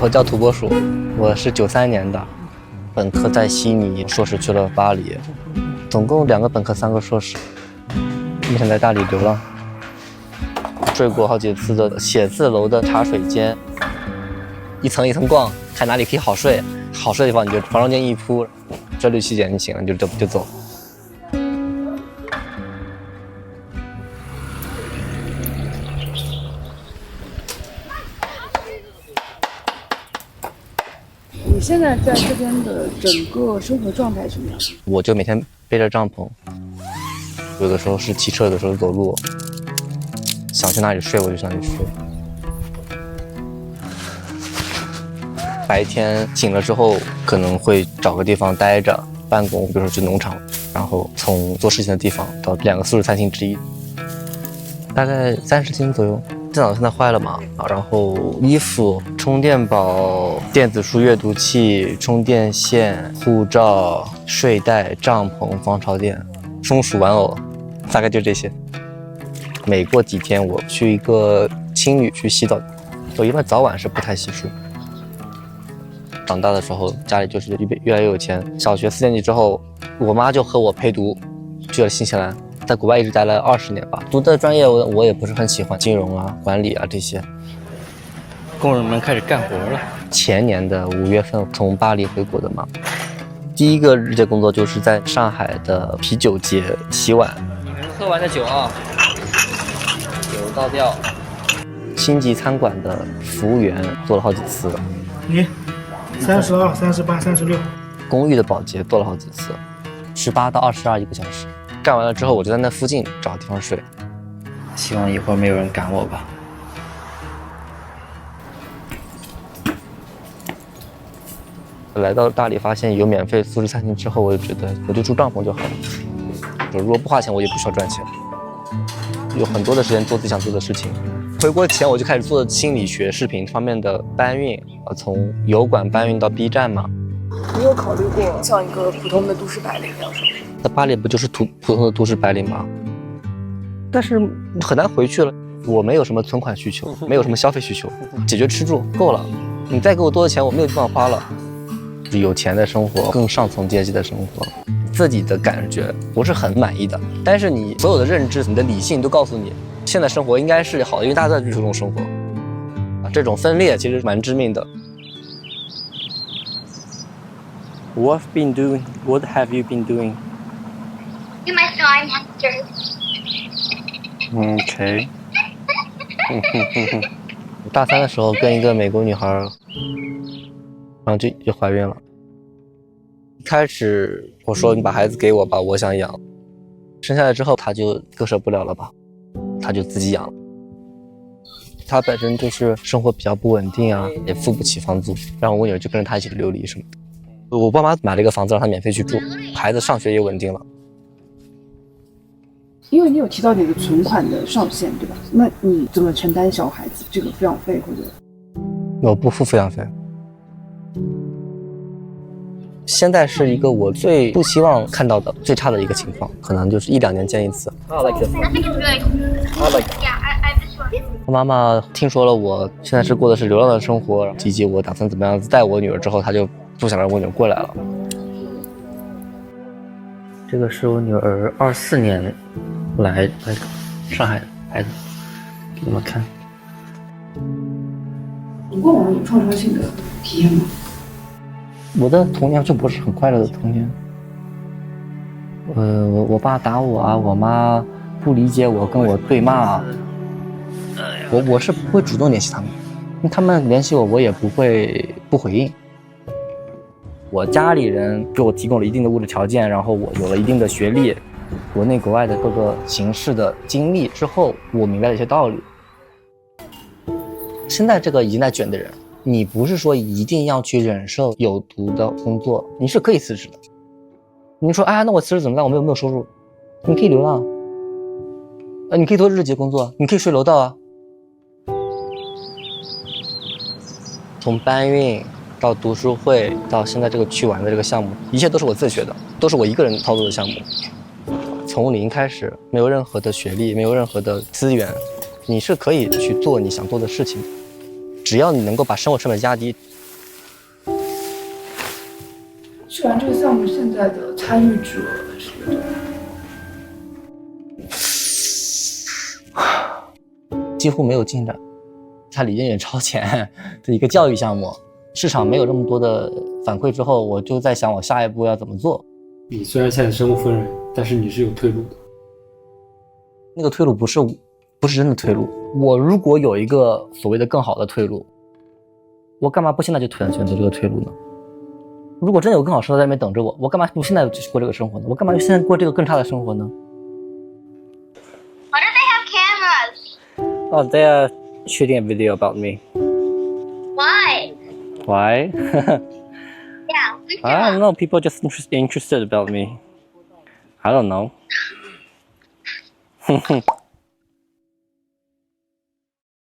我叫土拨鼠，我是93年的，本科在悉尼，硕士去了巴黎，总共2个本科3个硕士，目前在大理流浪。睡过好几次的写字楼的茶水间，一层一层逛，看哪里可以好睡，好睡的地方你就床上间一铺，这6、7点你醒了你就走。你现在在这边的整个生活状态什么样？我就每天背着帐篷，有的时候是骑车，有的时候走路，想去哪里睡我就去哪里睡。白天醒了之后，可能会找个地方待着办公，比如说去农场，然后从做事情的地方到2个素食餐厅之一，大概30斤左右。电脑现在坏了嘛，然后衣服、充电宝、电子书阅读器、充电线、护照、睡袋、帐篷、防潮垫、松鼠玩偶，大概就这些。每过几天我去一个青旅去洗澡，我一般早晚是不太洗漱。长大的时候家里就是越来越有钱，小学4年级之后，我妈就和我陪读去了新西兰。在国外一直待了20年吧，读的专业我也不是很喜欢，金融啊、管理啊这些。工人们开始干活了。前年的5月份从巴黎回国的嘛，第一个日结工作就是在上海的啤酒节洗碗。你们喝完的酒啊，酒倒掉。星级餐馆的服务员做了好几次。32、38、36。公寓的保洁做了好几次，18到221个小时。干完了之后，我就在那附近找地方睡。希望以后没有人赶我吧。来到大理，发现有免费素食餐厅之后，我就觉得我就住帐篷就好了。如果不花钱，我也不需要赚钱。有很多的时间做自己想做的事情。回国前我就开始做心理学视频方面的搬运，从油管搬运到 B 站嘛。你有考虑过像一个普通的都市白领一样生活？在巴黎不就是普通的都市白领吗？但是很难回去了。我没有什么存款需求，没有什么消费需求，解决吃住够了。你再给我多的钱，我没有地方花了。有钱的生活，更上层阶级的生活，自己的感觉不是很满意的。但是你所有的认知，你的理性都告诉你，现在生活应该是好的，因为大家在追求这种生活。这种分裂其实蛮致命的。What have you been doing? You must know I'm Hector. Okay. 我大3的时候跟一个美国女孩，然后就怀孕了。一开始我说你把孩子给我吧，我想养。生下来之后她就割舍不了了吧，她就自己养了。她本身就是生活比较不稳定啊，也付不起房租，然后我女儿就跟着她一起流离什么的。我爸妈买了一个房子让她免费去住，孩子上学也稳定了。因为你有提到你的存款的上限，对吧？那你怎么承担小孩子这个抚养费或者？我不付抚养费。现在是一个我最不希望看到的最差的一个情况，可能就是1、2年见一次。I think it's good. Yeah, I just want. 我妈妈听说了我现在过的是流浪的生活，以及我打算怎么样带我女儿之后，她就不想让我女儿过来了。这个是我女儿24年来上海孩子，给你们看。你过往有创伤性的体验吗？我的童年就不是很快乐的童年。我爸打我啊，我妈不理解我，跟我对骂啊。我是不会主动联系他们，他们联系我，我也不会不回应。我家里人给我提供了一定的物质条件，然后我有了一定的学历，国内国外的各个形式的经历之后，我明白了一些道理。现在这个已经在卷的人，你不是说一定要去忍受有毒的工作，你是可以辞职的。你说那我辞职怎么办？我没有收入，你可以流浪，你可以做日结工作，你可以睡楼道啊。从搬运到读书会到现在这个去玩的这个项目，一切都是我自学的，都是我一个人操作的项目。从零开始，没有任何的学历，没有任何的资源，你是可以去做你想做的事情的。只要你能够把生活成本压低。去完这个项目，现在的参与者是有多少？几乎没有进展，它离远远超前的一个教育项目。市场没有这么多的反馈之后，我就在想我下一步要怎么做。你虽然现在身无分文，但是你是有退路的。那个退路不是真的退路。我如果有一个所谓的更好的退路，我干嘛不现在就选择这个退路呢？如果真的有更好生活在那边等着我，我干嘛不现在就过这个生活呢？我干嘛现在过这个更差的生活呢？ Why do they have cameras? Oh, they are shooting a video about me. Why? Why? Yeah, we I don't know. People just interested about me. I don't know.